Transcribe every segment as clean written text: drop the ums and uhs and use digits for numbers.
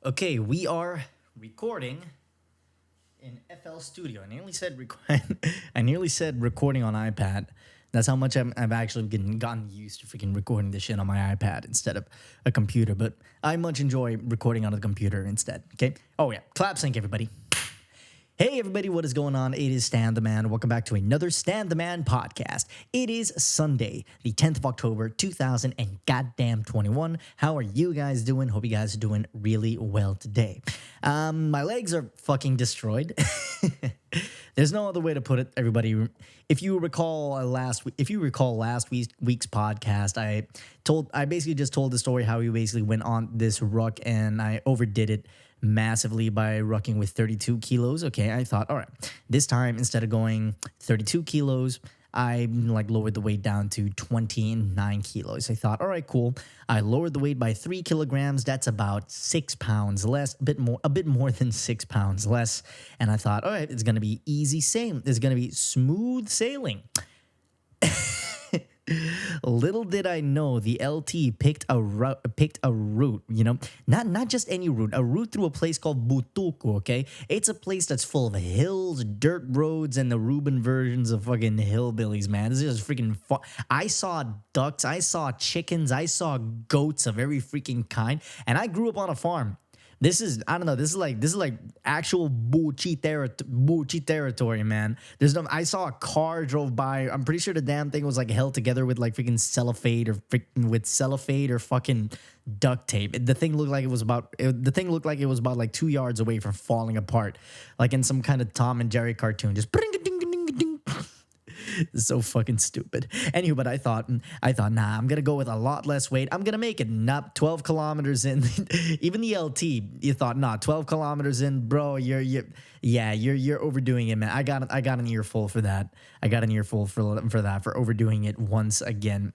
Okay, we are recording in FL Studio. I nearly said recording on iPad. That's how much I've actually gotten used to freaking recording this shit on my iPad instead of a computer. But I much enjoy recording on a computer instead. Okay. Oh yeah, clap sync everybody. Hey everybody, what is going on? It is Stan the Man. Welcome back to another Stan the Man podcast. It is Sunday, the 10th of October, 2000 and goddamn 21. How are you guys doing? Hope you guys are doing really well today. My legs are fucking destroyed. There's no other way to put it, everybody. If you recall last week's podcast, I basically just told the story how we basically went on this ruck and I overdid it massively by rucking with 32 kilos. Okay, I thought, all right, this time instead of going 32 kilos, I lowered the weight down to 29 kilos. I thought, all right, cool. I lowered the weight by 3 kilograms. That's about 6 pounds less, a bit more than 6 pounds less. And I thought, all right, it's gonna be easy sailing. It's gonna be smooth sailing. Little did I know the LT picked a route, not just any route, a route through a place called Butuku, okay? It's a place that's full of hills, dirt roads, and the Ruben versions of fucking hillbillies, man. This is just freaking fun. I saw ducks, I saw chickens, I saw goats of every freaking kind, and I grew up on a farm. I don't know. This is like actual Buchi territory, man. I saw a car drove by. I'm pretty sure the damn thing was like held together with like freaking cellophane or fucking duct tape. The thing looked like it was about like 2 yards away from falling apart, like in some kind of Tom and Jerry cartoon. Just so fucking stupid. Anyway, but I thought, nah, I'm gonna go with a lot less weight. I'm gonna make it not 12 kilometers in. Even the LT, you thought, nah, 12 kilometers in, bro. You're overdoing it, man. I got an earful for that. I got an earful for overdoing it once again.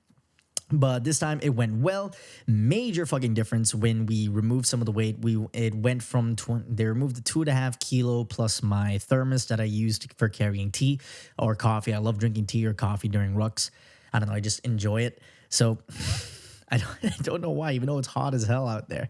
But this time it went well. Major fucking difference when we removed some of the weight. It went from they removed the 2.5 kilo plus my thermos that I used for carrying tea or coffee. I love drinking tea or coffee during rucks. I don't know. I just enjoy it. So I don't know why, even though it's hot as hell out there.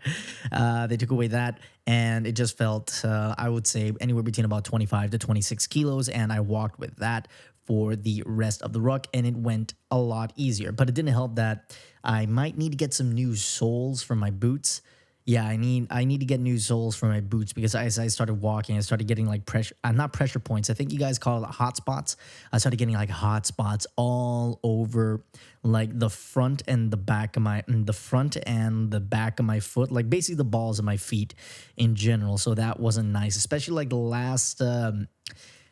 They took away that, and it just felt, I would say, anywhere between about 25 to 26 kilos, and I walked with that for the rest of the ruck, and it went a lot easier. But it didn't help that I might need to get some new soles for my boots. Yeah, I need to get new soles for my boots because as I started walking, I started getting like pressure, not pressure points. I think you guys call it hot spots. I started getting like hot spots all over, like the front and the back of my foot, like basically the balls of my feet in general. So that wasn't nice, especially like the last.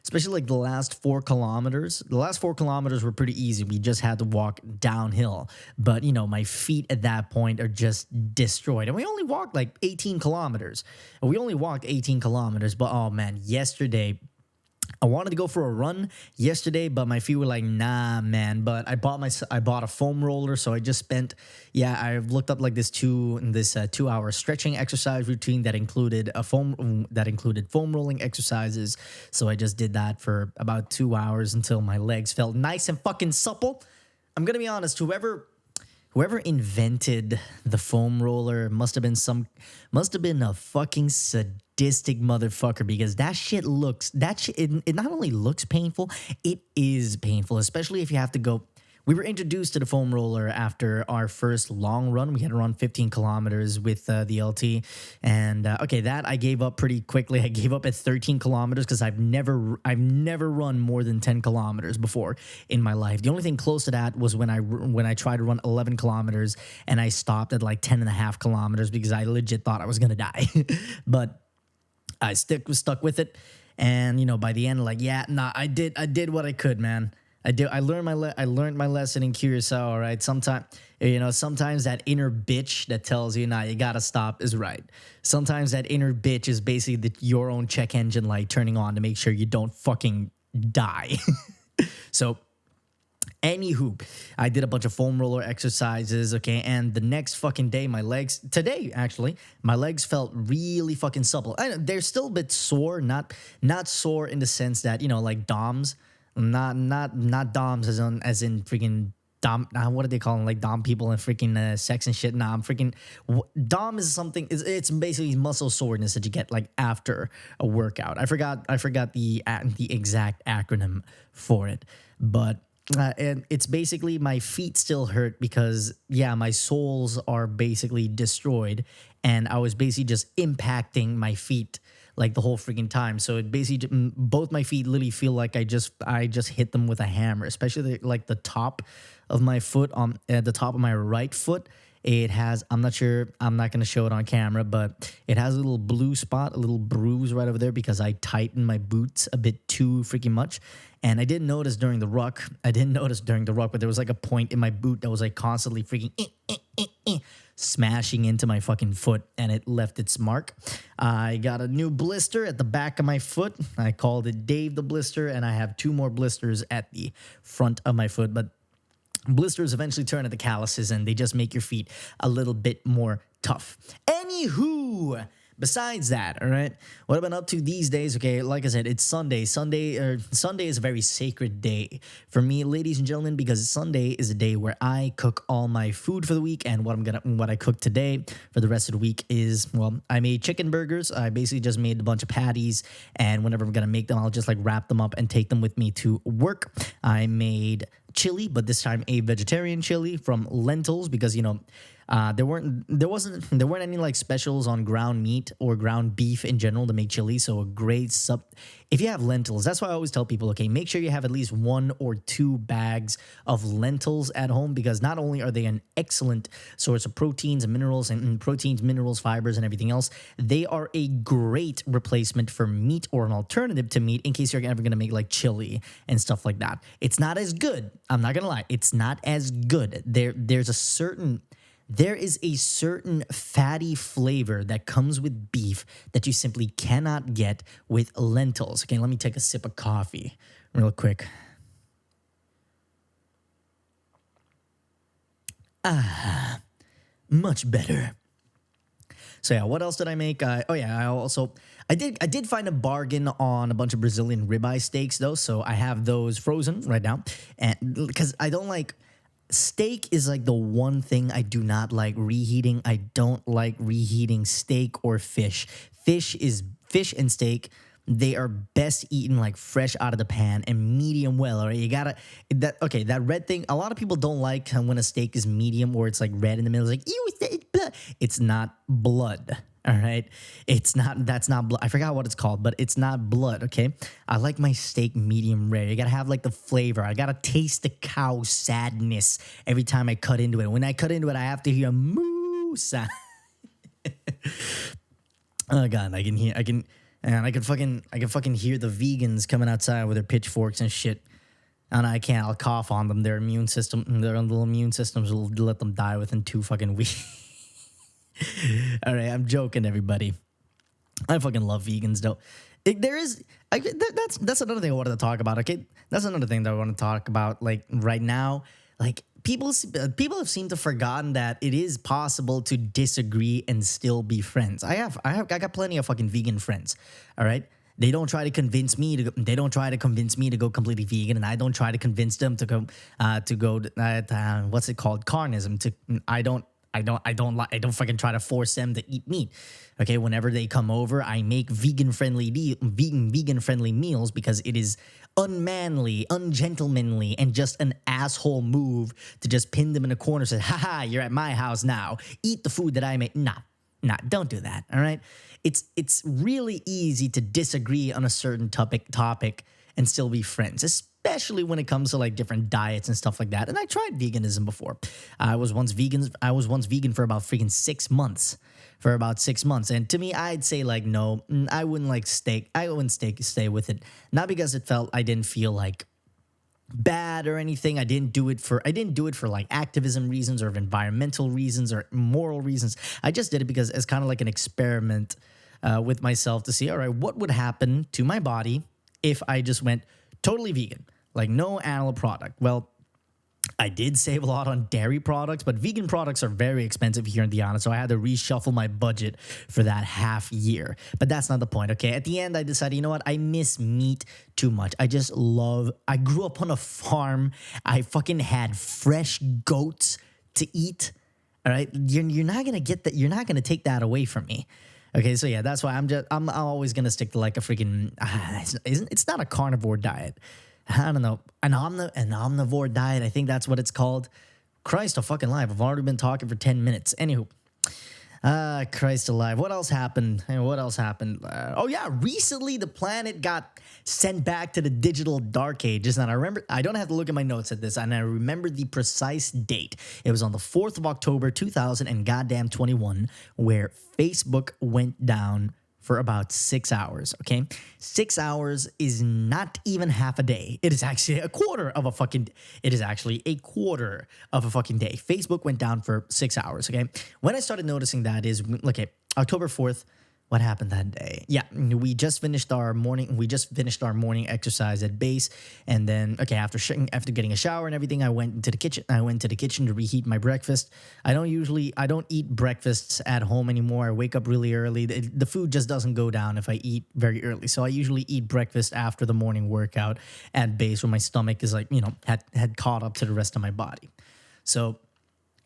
Especially like the last 4 kilometers. The last 4 kilometers were pretty easy. We just had to walk downhill. But, my feet at that point are just destroyed. And we only walked like 18 kilometers. But, oh man, yesterday, I wanted to go for a run yesterday, but my feet were like, nah, man. But I bought a foam roller, so I just spent, I've looked up like this 2-hour stretching exercise routine that included foam rolling exercises. So I just did that for about 2 hours until my legs felt nice and fucking supple. I'm gonna be honest, whoever invented the foam roller must have been a fucking sadistic motherfucker because it not only looks painful, it is painful, especially if you have to go. We were introduced to the foam roller after our first long run. We had to run 15 kilometers with the LT. And that I gave up pretty quickly. I gave up at 13 kilometers because I've never run more than 10 kilometers before in my life. The only thing close to that was when I tried to run 11 kilometers and I stopped at like 10 and a half kilometers because I legit thought I was going to die. But I was stuck with it. And, by the end, I did what I could, man. I learned my lesson in Curacao. All right, sometimes that inner bitch that tells you, nah, you gotta stop is right. Sometimes that inner bitch is basically your own check engine light turning on to make sure you don't fucking die. So, anywho, I did a bunch of foam roller exercises. Okay, and the next fucking day, my legs felt really fucking supple. They're still a bit sore, not sore in the sense that like DOMS. Not DOMs as in freaking dom. What do they call them? Like dom people and freaking sex and shit. Nah, I'm freaking dom is something. It's basically muscle soreness that you get like after a workout. I forgot the exact acronym for it, but. And it's basically my feet still hurt because yeah, my soles are basically destroyed, and I was basically just impacting my feet like the whole freaking time. So it basically both my feet literally feel like I just hit them with a hammer, especially like the top of my foot on at the top of my right foot. It has, I'm not sure, I'm not going to show it on camera, but it has a little blue spot, a little bruise right over there because I tightened my boots a bit too freaking much. And I didn't notice during the ruck. But there was like a point in my boot that was like constantly freaking smashing into my fucking foot, and it left its mark. I got a new blister at the back of my foot. I called it Dave the Blister, and I have two more blisters at the front of my foot. But blisters eventually turn into calluses, and they just make your feet a little bit more tough. Anywho, besides that, all right, what I've been up to these days, okay, like I said, it's Sunday. Sunday is a very sacred day for me, ladies and gentlemen, because Sunday is a day where I cook all my food for the week, and what I cook today for the rest of the week is, well, I made chicken burgers. I basically just made a bunch of patties, and whenever I'm gonna make them, I'll just like wrap them up and take them with me to work. I made chili, but this time a vegetarian chili from lentils because there weren't any like specials on ground meat or ground beef in general to make chili. So a great sub. If you have lentils, that's why I always tell people, okay, make sure you have at least 1 or 2 bags of lentils at home, because not only are they an excellent source of proteins and minerals, fibers, and everything else, they are a great replacement for meat or an alternative to meat in case you're ever going to make like chili and stuff like that. It's not as good. I'm not going to lie. It's not as good. There is a certain fatty flavor that comes with beef that you simply cannot get with lentils. Okay, let me take a sip of coffee real quick. Much better. So yeah, what else did I make? I did find a bargain on a bunch of Brazilian ribeye steaks though, so I have those frozen right now, and because I don't like. Steak is like the one thing I do not like reheating. I don't like reheating steak or fish. Fish and steak. They are best eaten like fresh out of the pan and medium well. All right, that red thing. A lot of people don't like when a steak is medium or it's like red in the middle. It's like, ew, it's blood. It's not blood. All right. That's not blood. I forgot what it's called, but it's not blood. Okay. I like my steak medium rare. You got to have like the flavor. I got to taste the cow sadness every time I cut into it. When I cut into it, I have to hear a moo sound. Oh God. I can fucking hear the vegans coming outside with their pitchforks and shit. And I can't. I'll cough on them. Their little immune systems will let them die within 2 fucking weeks. All right, I'm joking, everybody. I fucking love vegans, though. That's another thing I wanted to talk about. Okay, that's another thing that I want to talk about. Like right now, like people have seemed to forgotten that it is possible to disagree and still be friends. I got plenty of fucking vegan friends. All right. They don't try to convince me to go completely vegan, and I don't try to convince them to go what's it called, carnism. I don't fucking try to force them to eat meat. Okay, whenever they come over, I make vegan friendly meals because it is unmanly, ungentlemanly, and just an asshole move to just pin them in a corner and say, haha, you're at my house now. Eat the food that I make. Nah, don't do that. All right. It's really easy to disagree on a certain topic and still be friends, especially when it comes to like different diets and stuff like that. And I tried veganism before. I was once vegan for about freaking 6 months. And to me, I'd say like, no, I wouldn't like steak. I wouldn't stay with it. Not because I didn't feel like bad or anything. I didn't do it for like activism reasons or environmental reasons or moral reasons. I just did it because it's kind of like an experiment with myself to see, all right, what would happen to my body if I just went totally vegan, like no animal product. Well, I did save a lot on dairy products, but vegan products are very expensive here in the island, so I had to reshuffle my budget for that half year. But that's not the point, okay? At the end, I decided, you know what? I miss meat too much. I grew up on a farm. I fucking had fresh goats to eat. All right, you're not gonna get that. You're not gonna take that away from me. Okay, so yeah, that's why I'm always gonna stick to like a freaking. It's not a carnivore diet. I don't know, an omnivore diet. I think that's what it's called. Christ, a fucking life. I've already been talking for 10 minutes. Anywho, Christ alive. What else happened? What else happened? Oh yeah, recently the planet got sent back to the digital dark ages, and I remember. I don't have to look at my notes at this, and I remember the precise date. It was on the 4th of October, 2000 and goddamn 21, where Facebook went down for about 6 hours. Okay, 6 hours is not even half a day. It is actually a quarter of a fucking. It is actually a quarter of a fucking day. Facebook went down for 6 hours. Okay, when I started noticing that is okay, October 4th. What happened that day? Yeah, we just finished our morning. We just finished our morning exercise at base, and then okay, after getting a shower and everything, I went into the kitchen. I went to the kitchen to reheat my breakfast. I don't eat breakfasts at home anymore. I wake up really early. The food just doesn't go down if I eat very early. So I usually eat breakfast after the morning workout at base, where my stomach is like had caught up to the rest of my body. So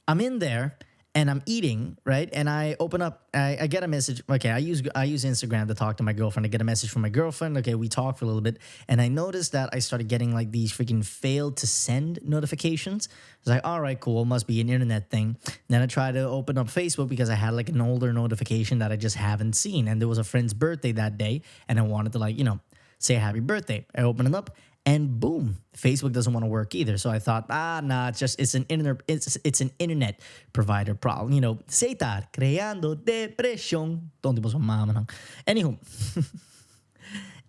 I'm in there and I'm eating, right? And I open up, I get a message. Okay, I use Instagram to talk to my girlfriend. I get a message from my girlfriend. Okay, we talk for a little bit, and I noticed that I started getting like these freaking failed to send notifications. I was like, all right, cool, must be an internet thing. Then I tried to open up Facebook because I had like an older notification that I just haven't seen, and there was a friend's birthday that day, and I wanted to say happy birthday. I open it up. And boom, Facebook doesn't want to work either. So I thought, nah, it's an internet provider problem. Se está creando depresión. Donde puso mama, no?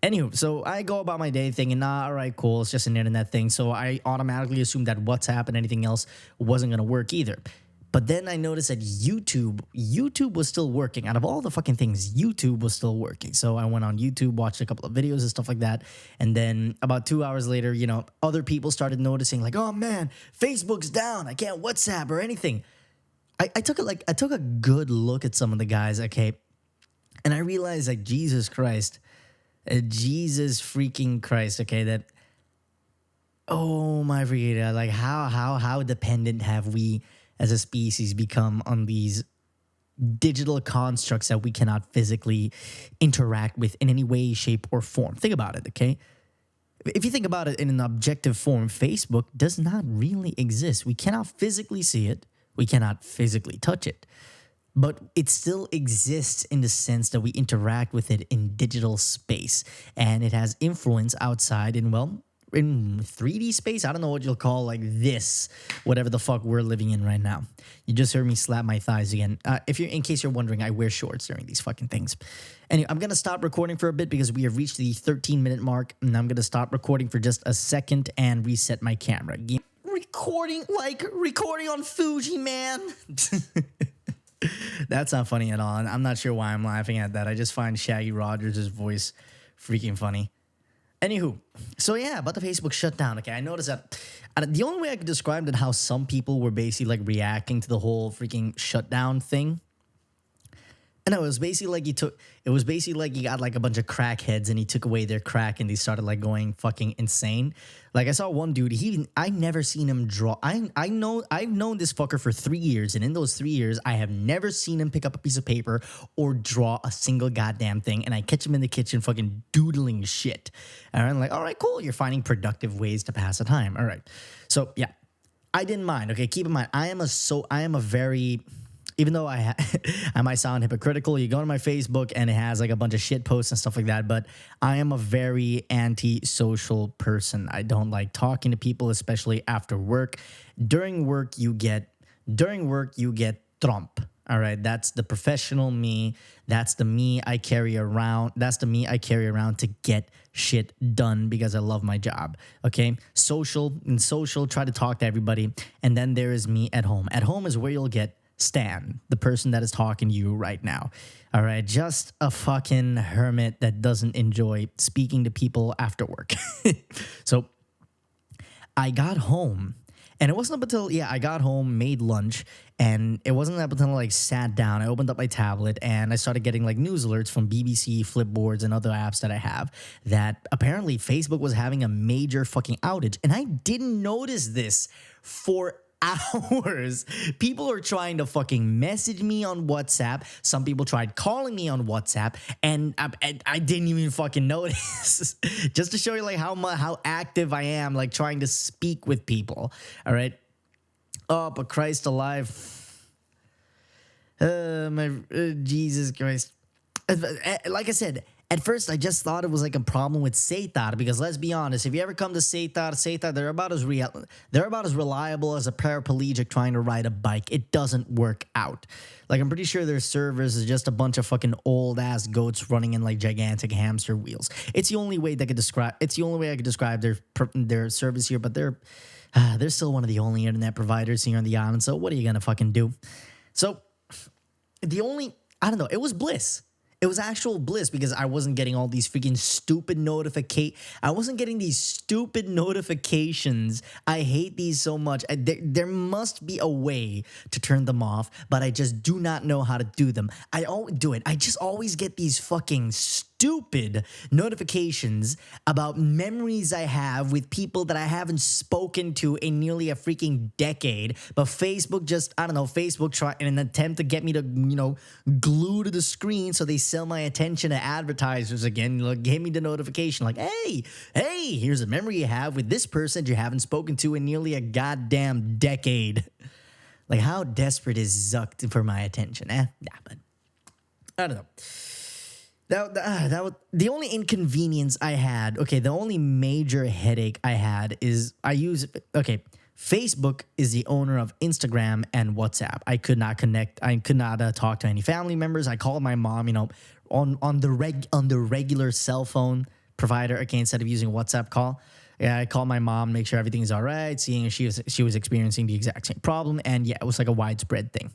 Anywho, so I go about my day thinking, nah, all right, cool, it's just an internet thing. So I automatically assumed that WhatsApp and anything else wasn't going to work either. But then I noticed that YouTube was still working. Out of all the fucking things, YouTube was still working. So I went on YouTube, watched a couple of videos and stuff like that. And then about 2 hours later, other people started noticing like, oh man, Facebook's down. I can't WhatsApp or anything. I took a good look at some of the guys, okay? And I realized like, Jesus freaking Christ, okay, that, oh my freaking, like how dependent have we as a species become on these digital constructs that we cannot physically interact with in any way, shape, or form. Think about it, okay? If you think about it in an objective form, Facebook does not really exist. We cannot physically see it. We cannot physically touch it. But it still exists in the sense that we interact with it in digital space. And it has influence outside in 3D space. I don't know what you'll call like this, whatever the fuck we're living in right now. You just heard me slap my thighs again. In case you're wondering, I wear shorts during these fucking things. Anyway, I'm gonna stop recording for a bit because we have reached the 13-minute mark, and I'm gonna stop recording for just a second and reset my camera. Recording on Fuji, man. That's not funny at all. And I'm not sure why I'm laughing at that. I just find Shaggy Rogers' voice freaking funny. Anywho, so yeah, about the Facebook shutdown. Okay, I noticed that the only way I could describe it, how some people were basically like reacting to the whole freaking shutdown thing. And it was basically like he got like a bunch of crackheads and he took away their crack and they started like going fucking insane. Like I saw one dude, I never seen him draw. I've known this fucker for 3 years, and in those 3 years, I have never seen him pick up a piece of paper or draw a single goddamn thing. And I catch him in the kitchen fucking doodling shit. And I'm like, all right, cool, you're finding productive ways to pass the time. All right. So yeah, I didn't mind. Okay, keep in mind, I am a very, even though I might sound hypocritical, you go to my Facebook and it has like a bunch of shit posts and stuff like that, but I am a very anti-social person. I don't like talking to people, especially after work. During work, you get Trump. All right, that's the professional me. That's the me I carry around. That's the me I carry around to get shit done because I love my job. Okay, social, try to talk to everybody. And then there is me at home. At home is where you'll get Stan, the person that is talking to you right now. All right, just a fucking hermit that doesn't enjoy speaking to people after work. So I got home And it wasn't up until I got home, made lunch, and it wasn't up until I like sat down. I opened up my tablet and I started getting like news alerts from BBC, Flipboards, and other apps that I have that apparently Facebook was having a major fucking outage, and I didn't notice this for hours. People are trying to fucking message me on WhatsApp. Some people tried calling me on WhatsApp, and I didn't even fucking notice. Just to show you like how active I am, like trying to speak with people. All right. Oh, but Christ alive. Jesus Christ. Like I said, at first I just thought it was like a problem with Setar, because let's be honest, if you ever come to Setar, they're about as reliable as a paraplegic trying to ride a bike. It doesn't work out. Like, I'm pretty sure their servers is just a bunch of fucking old ass goats running in like gigantic hamster wheels. It's the only way I could describe their service here, but they're still one of the only internet providers here on the island. So what are you gonna fucking do? So I don't know, it was bliss. It was actual bliss because I wasn't getting all these freaking stupid I wasn't getting these stupid notifications. I hate these so much. There must be a way to turn them off, but I just do not know how to do them. I always do it. I just always get these fucking stupid notifications about memories I have with people that I haven't spoken to in nearly a freaking decade. But Facebook Facebook tried in an attempt to get me to, glue to the screen so they sell my attention to advertisers again. Gave me the notification like, hey, here's a memory you have with this person you haven't spoken to in nearly a goddamn decade. Like, how desperate is Zuck for my attention? But I don't know. That was the only inconvenience I had. Okay, the only major headache I had is Facebook is the owner of Instagram and WhatsApp. I could not connect. I could not talk to any family members. I called my mom, on the regular cell phone provider. Okay, instead of using a WhatsApp call. Yeah, I called my mom, make sure everything's all right, seeing if she was experiencing the exact same problem. And yeah, it was like a widespread thing.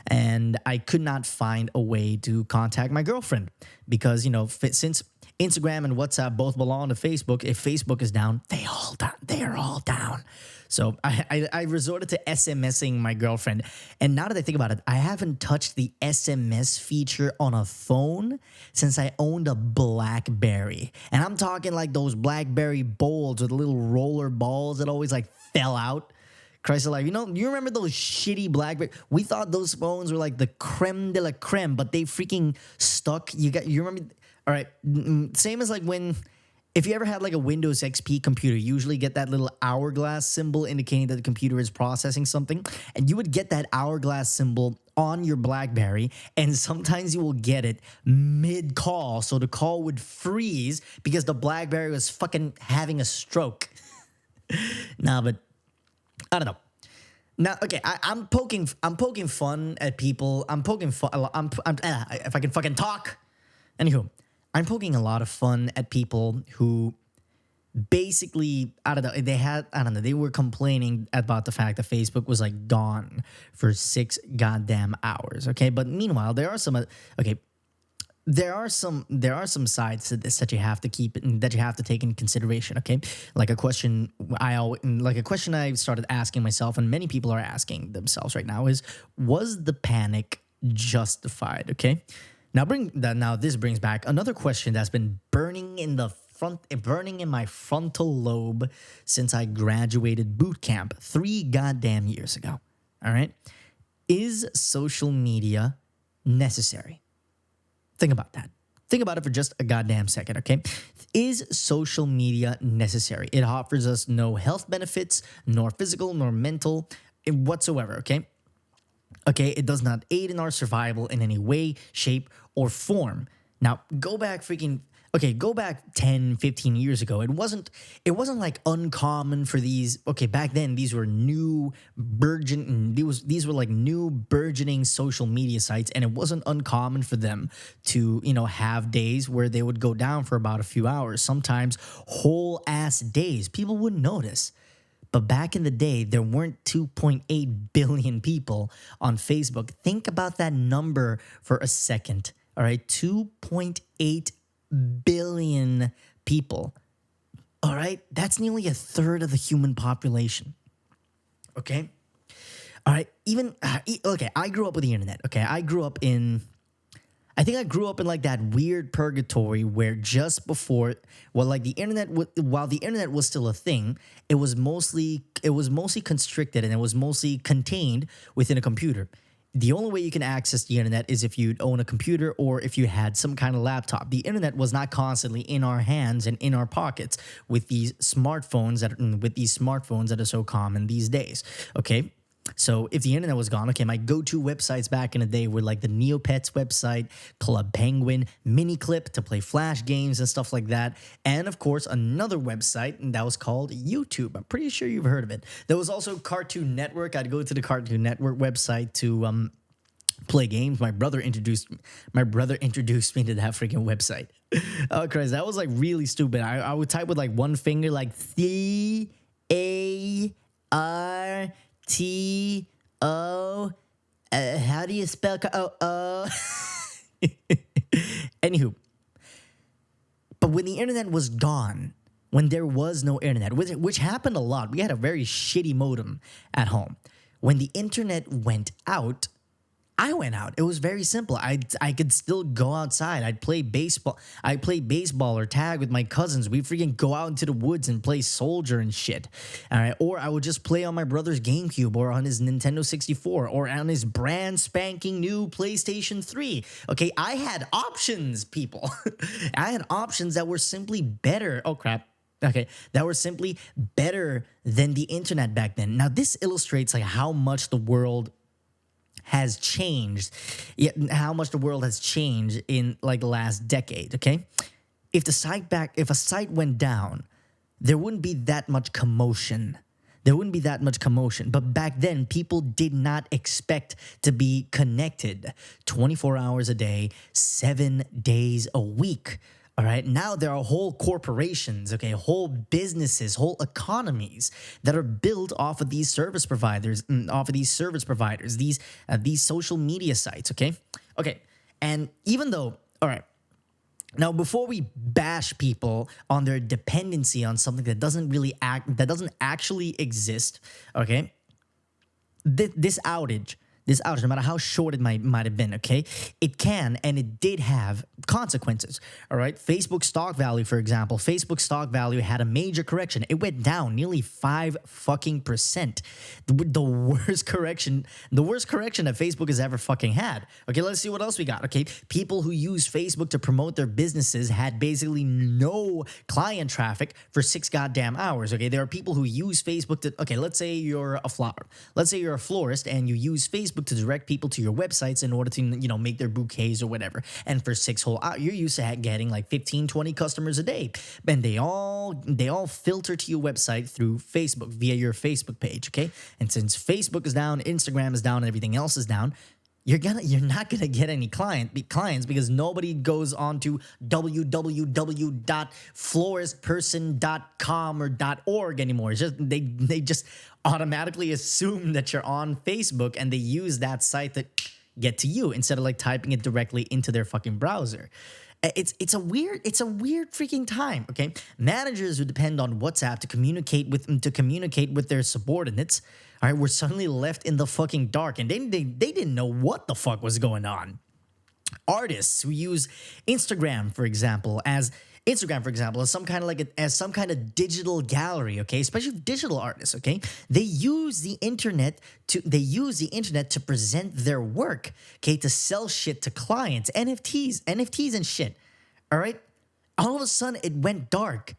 And I could not find a way to contact my girlfriend because, since Instagram and WhatsApp both belong to Facebook, if Facebook is down, they are all down. So I resorted to SMSing my girlfriend. And now that I think about it, I haven't touched the SMS feature on a phone since I owned a BlackBerry. And I'm talking like those BlackBerry Bolds with little roller balls that always like fell out. Christ alive, you remember those shitty BlackBerry? We thought those phones were like the creme de la creme, but they freaking stuck. You remember? All right, same as like if you ever had like a Windows XP computer, you usually get that little hourglass symbol indicating that the computer is processing something. And you would get that hourglass symbol on your BlackBerry, and sometimes you will get it mid-call. So the call would freeze because the BlackBerry was fucking having a stroke. Nah, but I don't know. Now, okay, I'm poking fun at people. If I can fucking talk. Anywho, I'm poking a lot of fun at people who basically, they were complaining about the fact that Facebook was like gone for 6 goddamn hours. Okay, but meanwhile, there are some sides to this that you have to take into consideration. Okay, like a question I started asking myself, and many people are asking themselves right now is, was the panic justified? Okay. Now this brings back another question that's been burning in my frontal lobe since I graduated boot camp 3 goddamn years ago. All right. Is social media necessary? Think about that. Think about it for just a goddamn second, okay? Is social media necessary? It offers us no health benefits, nor physical, nor mental, whatsoever, okay? Okay, it does not aid in our survival in any way, shape, or form. Now, go back 10, 15 years ago. It wasn't like uncommon for these. Okay, back then these were these were like new burgeoning social media sites, and it wasn't uncommon for them to, have days where they would go down for about a few hours, sometimes whole ass days. People wouldn't notice. But back in the day, there weren't 2.8 billion people on Facebook. Think about that number for a second. All right, 2.8 billion people. All right, that's nearly a third of the human population. Okay. All right. Even okay. I grew up with the internet. Okay. I think I grew up in like that weird purgatory where just before, well, like the internet, while the internet was still a thing, it was mostly constricted and it was mostly contained within a computer. The only way you can access the internet is if you own a computer or if you had some kind of laptop. The internet was not constantly in our hands and in our pockets with these smartphones that are so common these days. Okay. So if the internet was gone, okay, my go-to websites back in the day were like the Neopets website, Club Penguin, Miniclip to play Flash games and stuff like that, and of course another website that was called YouTube. I'm pretty sure you've heard of it. There was also Cartoon Network. I'd go to the Cartoon Network website to play games. My brother introduced me to that freaking website. Oh Christ, that was like really stupid. I would type with like one finger, like CARTO. How do you spell? Anywho, but when the internet was gone, when there was no internet, which happened a lot, we had a very shitty modem at home. When the internet went out, I went out. It was very simple. I could still go outside. I'd play baseball. I play baseball or tag with my cousins. We'd freaking go out into the woods and play soldier and shit. All right. Or I would just play on my brother's GameCube or on his Nintendo 64 or on his brand spanking new PlayStation 3. Okay. I had options, people. I had options that were simply better. Oh crap. Okay, that were simply better than the internet back then. Now this illustrates like how much the world has changed, how much the world has changed in like the last decade. Okay, if a site went down, there wouldn't be that much commotion. But back then, people did not expect to be connected 24 hours a day, 7 days a week. All right. Now there are whole corporations, okay, whole businesses, whole economies that are built off of these service providers, these social media sites. Okay. Okay. And even though, all right. Now, before we bash people on their dependency on something that doesn't actually exist, okay, this outage, no matter how short it might have been, okay, it can and it did have consequences. All right, Facebook stock value, for example, Facebook stock value had a major correction. It went down nearly 5%. The worst correction that Facebook has ever fucking had. Okay, let's see what else we got. Okay, people who use Facebook to promote their businesses had basically no client traffic for 6 goddamn hours. Okay, there are people who use Facebook to. Okay, let's say you're a florist and you use Facebook to direct people to your websites in order to make their bouquets or whatever, and for 6 whole hours you're used to getting like 15-20 customers a day, and they all filter to your website through Facebook via your Facebook page. Okay, and since Facebook is down, Instagram is down, and everything else is down, you're not gonna get any clients because nobody goes on to www.floristperson.com or .org anymore. It's just they just automatically assume that you're on Facebook and they use that site to get to you instead of like typing it directly into their fucking browser. It's a weird freaking time. Okay, managers who depend on WhatsApp to communicate with their subordinates, all right, were suddenly left in the fucking dark, and they didn't know what the fuck was going on. Artists who use Instagram, for example, as some kind of digital gallery, okay, especially digital artists, okay, they use the internet to present their work, okay, to sell shit to clients, NFTs and shit. All right, all of a sudden it went dark,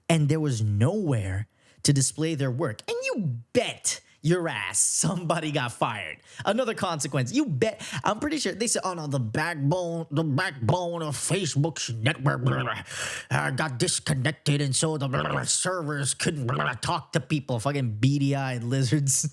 and there was nowhere to display their work, and you bet your ass somebody got fired. Another consequence. You bet. I'm pretty sure they said, oh no, the backbone of Facebook's network got disconnected, and so the servers couldn't talk to people. Fucking beady-eyed lizards.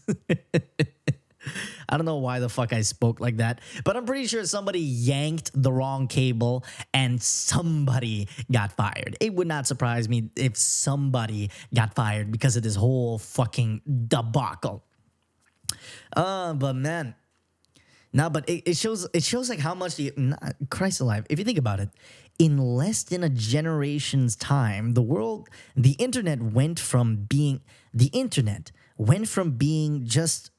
I don't know why the fuck I spoke like that, but I'm pretty sure somebody yanked the wrong cable and somebody got fired. It would not surprise me if somebody got fired because of this whole fucking debacle. But man, but it shows like how much Christ alive. If you think about it, in less than a generation's time, the internet went from being just,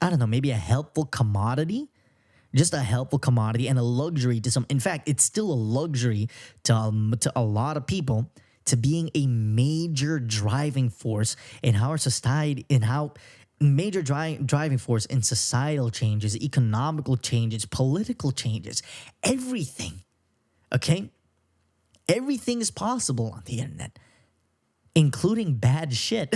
I don't know, maybe a helpful commodity, just a helpful commodity and a luxury to some. In fact, it's still a luxury to a lot of people, to being a major driving force in how our society, in how major driving force in societal changes, economical changes, political changes, everything. Okay, everything is possible on the internet, including bad shit.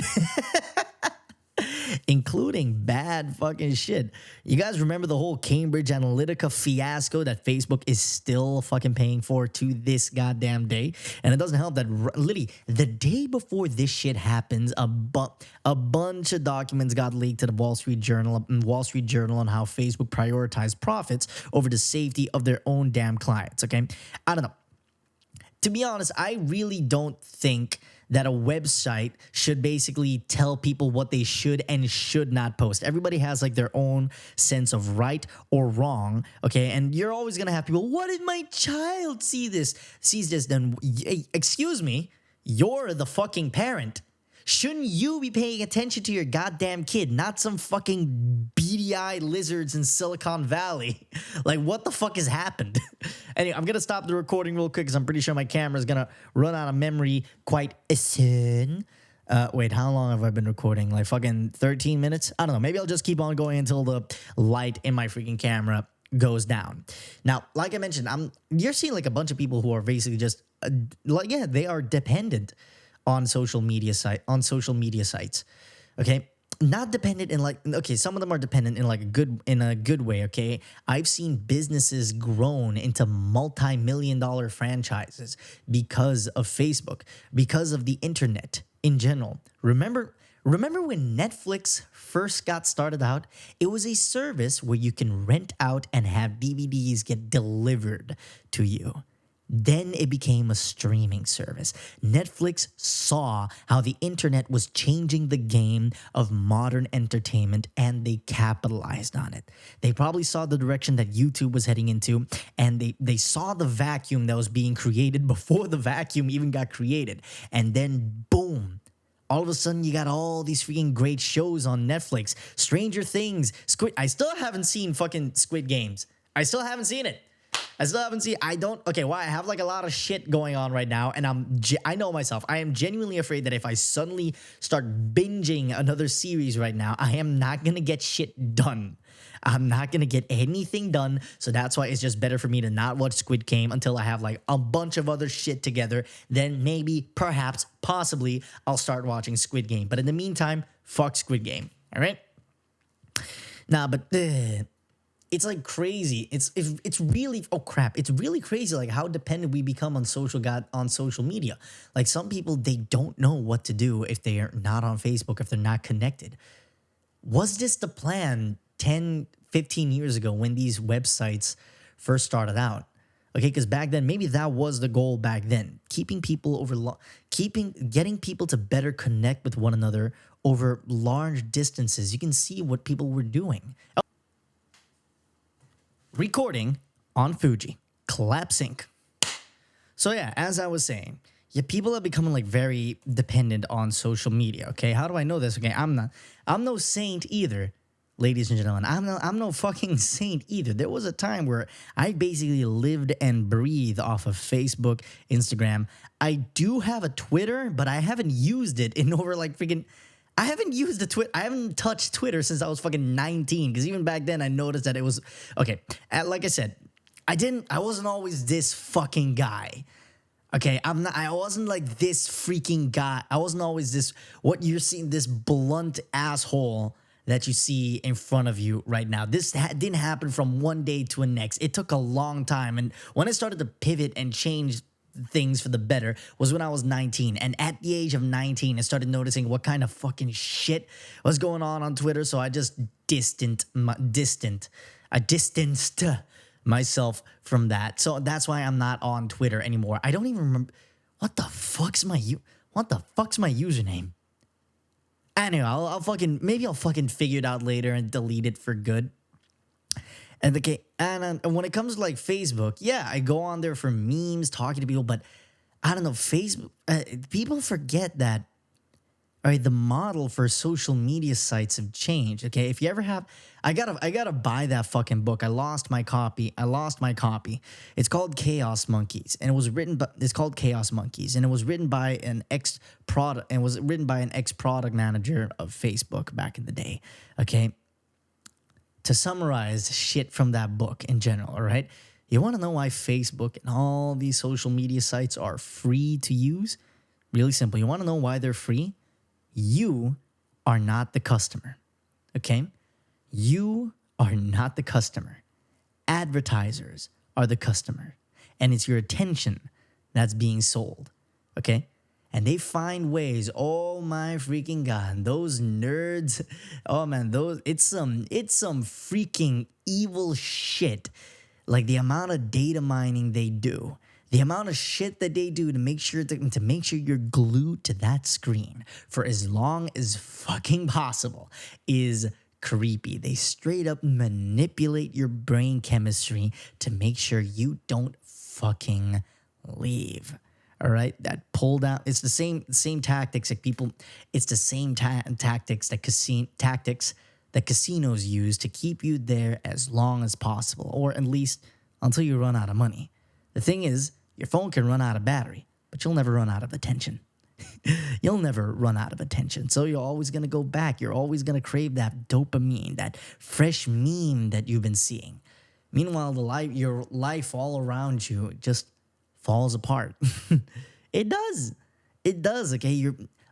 Including bad fucking shit. You guys remember the whole Cambridge Analytica fiasco that Facebook is still fucking paying for to this goddamn day? And it doesn't help that literally the day before this shit happens, a bunch of documents got leaked to the Wall Street Journal on how Facebook prioritized profits over the safety of their own damn clients. Okay, I don't know. To be honest, I really don't think that a website should basically tell people what they should and should not post. Everybody has like their own sense of right or wrong, okay? And you're always gonna have people, what if my child sees this? Then, excuse me, you're the fucking parent. Shouldn't you be paying attention to your goddamn kid, not some fucking beady-eyed lizards in Silicon Valley? Like, what the fuck has happened? Anyway, I'm going to stop the recording real quick because I'm pretty sure my camera is going to run out of memory quite soon. Wait, how long have I been recording? Like fucking 13 minutes? I don't know. Maybe I'll just keep on going until the light in my freaking camera goes down. Now, like I mentioned, you're seeing like a bunch of people who are basically just, they are dependent on social media sites. Okay, not dependent in like, okay, some of them are dependent in like a good way. Okay, I've seen businesses grown into multi-million-dollar franchises because of Facebook, because of the internet in general. Remember when Netflix first got started out? It was a service where you can rent out and have DVDs get delivered to you. Then it became a streaming service. Netflix saw how the internet was changing the game of modern entertainment, and they capitalized on it. They probably saw the direction that YouTube was heading into, and they saw the vacuum that was being created before the vacuum even got created. And then, boom, all of a sudden you got all these freaking great shows on Netflix. Stranger Things, I still haven't seen fucking Squid Games. I still haven't seen it. I have like a lot of shit going on right now, and I know myself. I am genuinely afraid that if I suddenly start binging another series right now, I am not gonna get shit done. I'm not gonna get anything done, so that's why it's just better for me to not watch Squid Game until I have like a bunch of other shit together. Then maybe, perhaps, possibly, I'll start watching Squid Game. But in the meantime, fuck Squid Game, all right? Nah, but it's like crazy. It's really, oh crap, it's really crazy like how dependent we become on social media. Like some people, they don't know what to do if they are not on Facebook, if they're not connected. Was this the plan 10, 15 years ago when these websites first started out? Okay, because back then, maybe that was the goal back then. Getting people to better connect with one another over large distances. You can see what people were doing. Recording on Fuji, Collab Sync. So yeah, as I was saying, people are becoming like very dependent on social media. Okay, how do I know this? Okay, I'm no saint either, ladies and gentlemen. I'm no fucking saint either. There was a time where I basically lived and breathed off of Facebook, Instagram. I do have a Twitter, but I haven't used it in over like freaking. I haven't touched Twitter since I was fucking 19. Because even back then, I noticed that it was okay. Like I said, I wasn't always this fucking guy. Okay, I wasn't like this freaking guy. I wasn't always this. What you're seeing, this blunt asshole that you see in front of you right now. This didn't happen from one day to the next. It took a long time, and when I started to pivot and change things for the better was when I was 19. And at the age of 19, I started noticing what kind of fucking shit was going on Twitter. So I just distanced myself from that. So that's why I'm not on Twitter anymore. I don't even remember what the fuck's my username. Anyway, I'll fucking figure it out later and delete it for good. And when it comes to like Facebook, yeah, I go on there for memes, talking to people, but I don't know, Facebook, people forget that all right, the model for social media sites have changed. Okay, if you ever have, I gotta buy that fucking book. I lost my copy. I lost my copy. It's called Chaos Monkeys, and it was written. But it's called Chaos Monkeys, and it was written by an ex product, and was written by an ex product manager of Facebook back in the day. Okay, to summarize shit from that book in general. All right, you want to know why Facebook and all these social media sites are free to use? Really simple. You want to know why they're free? You are not the customer, okay? You are not the customer. Advertisers are the customer, and it's your attention that's being sold, okay? And they find ways. Oh my freaking god, those nerds! Oh man, it's some freaking evil shit. Like the amount of data mining they do, the amount of shit that they do to make sure you're glued to that screen for as long as fucking possible is creepy. They straight up manipulate your brain chemistry to make sure you don't fucking leave. All right, that pull down. It's the same tactics that people. It's the same tactics that casinos use to keep you there as long as possible, or at least until you run out of money. The thing is, your phone can run out of battery, but you'll never run out of attention. You'll never run out of attention. So you're always going to go back. You're always going to crave that dopamine, that fresh meme that you've been seeing. Meanwhile, your life all around you just falls apart. It does. It does. Okay.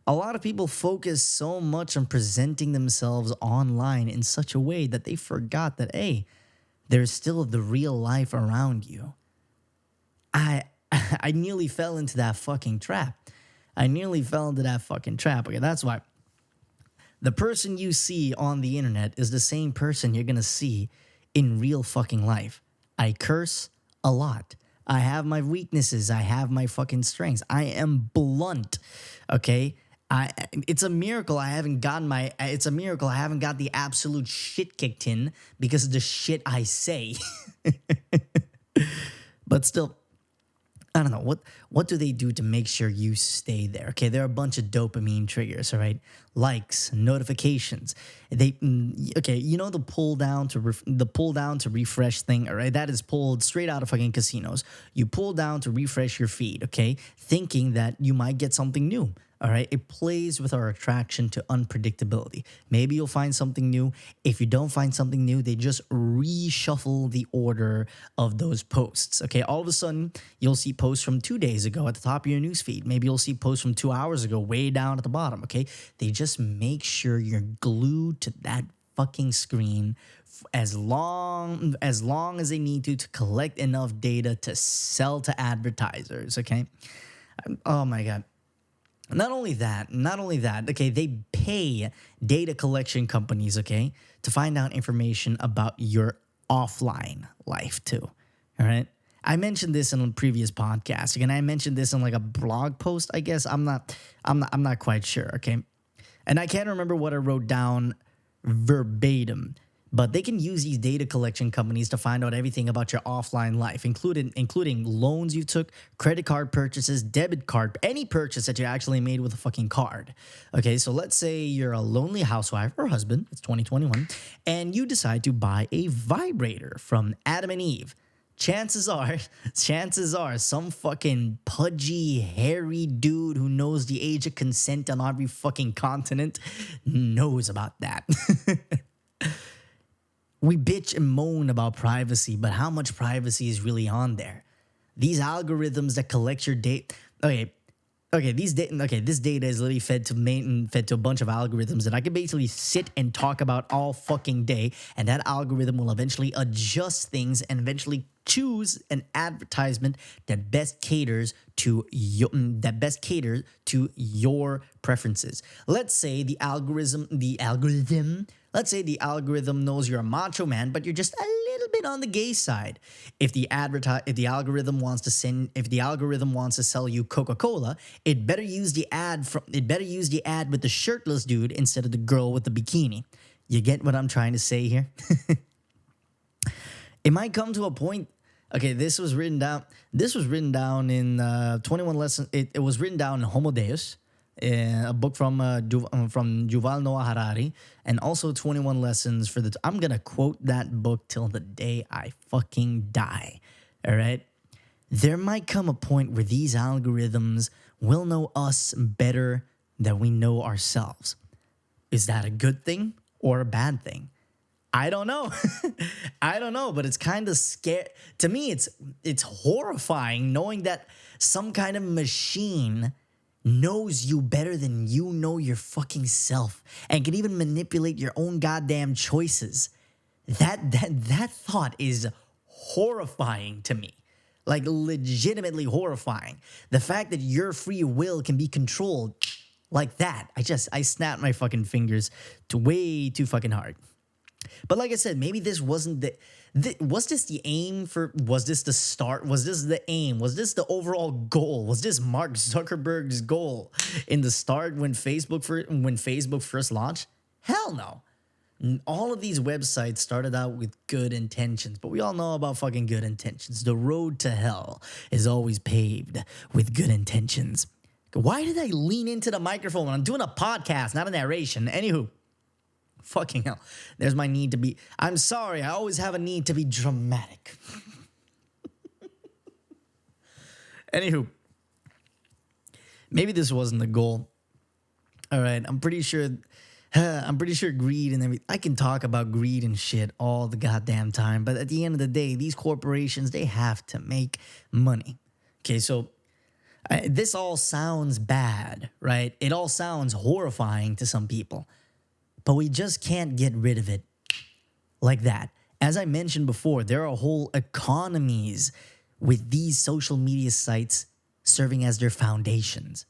A lot of people focus so much on presenting themselves online in such a way that they forgot that, hey, there's still the real life around you. I nearly fell into that fucking trap. Okay, that's why the person you see on the internet is the same person you're gonna see in real fucking life. I curse a lot. I have my weaknesses. I have my fucking strengths. I am blunt. Okay. It's a miracle I haven't got the absolute shit kicked in because of the shit I say. But still, I don't know what do they do to make sure you stay there? Okay, there are a bunch of dopamine triggers, all right? Likes, notifications. Okay, you know the pull down to refresh thing, all right? That is pulled straight out of fucking casinos. You pull down to refresh your feed, okay? Thinking that you might get something new. All right, it plays with our attraction to unpredictability. Maybe you'll find something new. If you don't find something new, they just reshuffle the order of those posts. Okay, all of a sudden, you'll see posts from 2 days ago at the top of your newsfeed. Maybe you'll see posts from 2 hours ago way down at the bottom. Okay, they just make sure you're glued to that fucking screen as long as they need to collect enough data to sell to advertisers. Okay, oh my god. Not only that, okay, they pay data collection companies, okay, to find out information about your offline life too. All right. I mentioned this in a previous podcast. Again, I mentioned this in like a blog post, I guess. I'm not quite sure, okay? And I can't remember what I wrote down verbatim. But they can use these data collection companies to find out everything about your offline life, including loans you took, credit card purchases, debit card, any purchase that you actually made with a fucking card. Okay, so let's say you're a lonely housewife or husband, it's 2021, and you decide to buy a vibrator from Adam and Eve. Chances are, some fucking pudgy, hairy dude who knows the age of consent on every fucking continent knows about that. We bitch and moan about privacy, but how much privacy is really on there? These algorithms that collect your data. This data is literally fed to a bunch of algorithms that I can basically sit and talk about all fucking day, and that algorithm will eventually adjust things and eventually choose an advertisement that best caters to your preferences. Let's say the algorithm knows you're a macho man, but you're just a little bit on the gay side. If the algorithm wants to sell you Coca-Cola, it better use the ad with the shirtless dude instead of the girl with the bikini. You get what I'm trying to say here? It might come to a point. Okay, this was written down in 21 Lessons. It was written down in Homo Deus. a book from Yuval Noah Harari, and also 21 Lessons for the. I'm gonna quote that book till the day I fucking die. All right. There might come a point where these algorithms will know us better than we know ourselves. Is that a good thing or a bad thing? I don't know. I don't know, but it's kind of scary. To me, it's horrifying knowing that some kind of machine knows you better than you know your fucking self and can even manipulate your own goddamn choices. That thought is horrifying to me. Like legitimately horrifying. The fact that your free will can be controlled like that. I snapped my fucking fingers to way too fucking hard. But like I said, maybe this wasn't was this the aim for, was this the start? Was this the aim? Was this the overall goal? Was this Mark Zuckerberg's goal in the start when Facebook first launched? Hell no. All of these websites started out with good intentions, but we all know about fucking good intentions. The road to hell is always paved with good intentions. Why did I lean into the microphone when I'm doing a podcast, not a narration? Anywho. Fucking hell. There's my need to be. I'm sorry. I always have a need to be dramatic. Anywho, maybe this wasn't the goal. All right. I'm pretty sure greed and everything. I can talk about greed and shit all the goddamn time. But at the end of the day, these corporations, they have to make money. Okay. So this all sounds bad, right? It all sounds horrifying to some people. But we just can't get rid of it like that. As I mentioned before, there are whole economies with these social media sites serving as their foundations.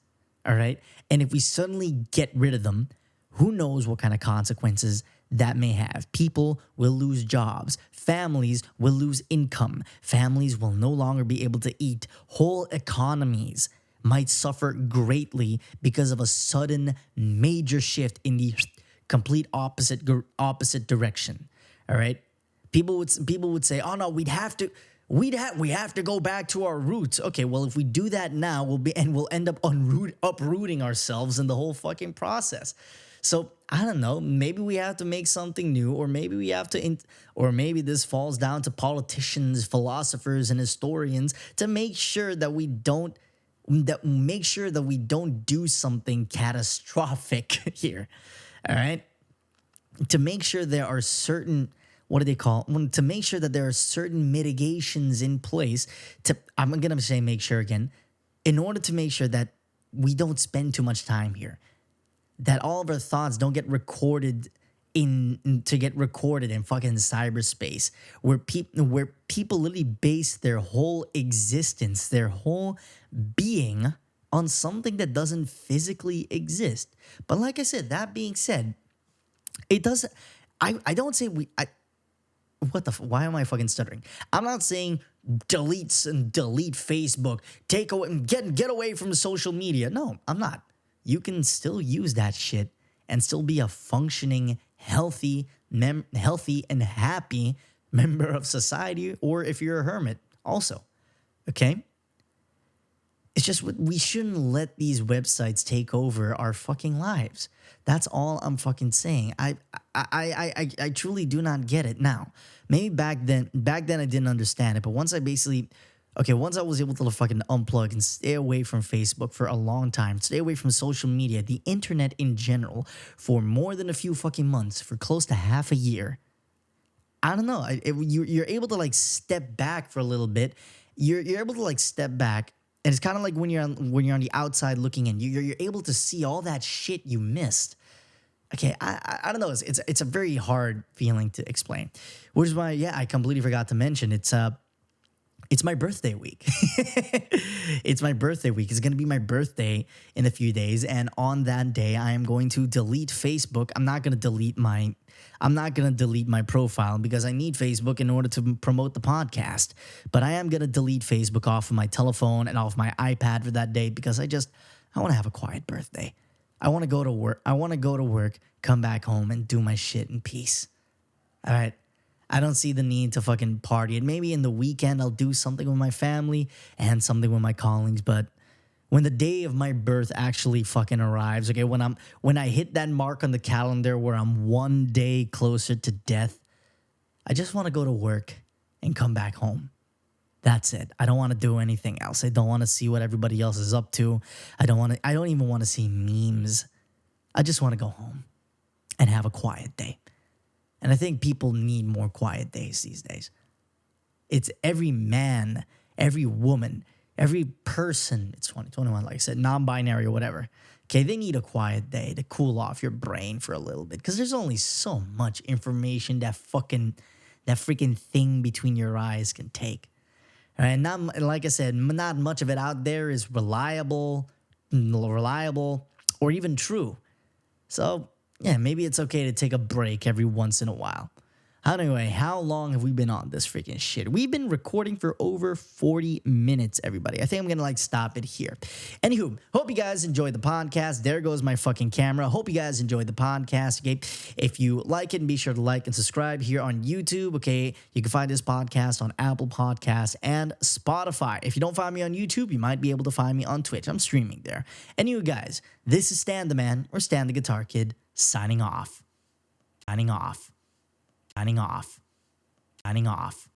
All right. And if we suddenly get rid of them, who knows what kind of consequences that may have. People will lose jobs. Families will lose income. Families will no longer be able to eat. Whole economies might suffer greatly because of a sudden major shift in the complete opposite direction. All right. People would say, "Oh no, we have to go back to our roots." Okay, well, if we do that now, we'll end up uprooting ourselves in the whole fucking process. So I don't know. Maybe we have to make something new, or maybe we have to, or maybe this falls down to politicians, philosophers, and historians to make sure that we don't do something catastrophic here. All right. To make sure there are certain, to make sure that there are certain mitigations in place I'm going to say make sure again, in order to make sure that we don't spend too much time here, that all of our thoughts don't get recorded in fucking cyberspace where people literally base their whole existence, their whole being on something that doesn't physically exist. But like I said, that being said, it doesn't. I don't say why am I fucking stuttering? I'm not saying delete Facebook, take away, get away from social media. No, I'm not. You can still use that shit and still be a functioning, healthy and happy member of society, or if you're a hermit also. Okay? It's just we shouldn't let these websites take over our fucking lives. That's all I'm fucking saying. I truly do not get it now. Maybe back then I didn't understand it, but once I was able to fucking unplug and stay away from Facebook for a long time, stay away from social media, the internet in general, for more than a few fucking months, for close to half a year. I don't know. You're able to like step back for a little bit. You're able to like step back. And it's kind of like when you're on the outside looking in, you're able to see all that shit you missed. Okay, I don't know. It's a very hard feeling to explain, which is why I completely forgot to mention it's my birthday week. It's my birthday week. It's gonna be my birthday in a few days, and on that day, I am going to delete Facebook. I'm not gonna delete my profile because I need Facebook in order to promote the podcast. But I am going to delete Facebook off of my telephone and off my iPad for that day because I want to have a quiet birthday. I want to go to work. Come back home and do my shit in peace. All right. I don't see the need to fucking party. And maybe in the weekend I'll do something with my family and something with my colleagues, but when the day of my birth actually fucking arrives, okay, when I hit that mark on the calendar where I'm one day closer to death, I just want to go to work and come back home. That's it. I don't want to do anything else. I don't want to see what everybody else is up to. I don't even want to see memes. I just want to go home and have a quiet day. And I think people need more quiet days these days. It's every man, every woman, every person. It's 2021, like I said, non-binary or whatever. Okay, they need a quiet day to cool off your brain for a little bit because there's only so much information that freaking thing between your eyes can take. All right, not like I said, not much of it out there is reliable, or even true. So yeah, maybe it's okay to take a break every once in a while. Anyway, how long have we been on this freaking shit? We've been recording for over 40 minutes, everybody. I think I'm gonna like stop it here. Anywho, hope you guys enjoyed the podcast. There goes my fucking camera. Hope you guys enjoyed the podcast, okay? If you like it, be sure to like and subscribe here on YouTube, okay? You can find this podcast on Apple Podcasts and Spotify. If you don't find me on YouTube, you might be able to find me on Twitch. I'm streaming there. Anyway, guys, this is Stan the Man, or Stan the Guitar Kid, signing off. Signing off. Signing off. Signing off.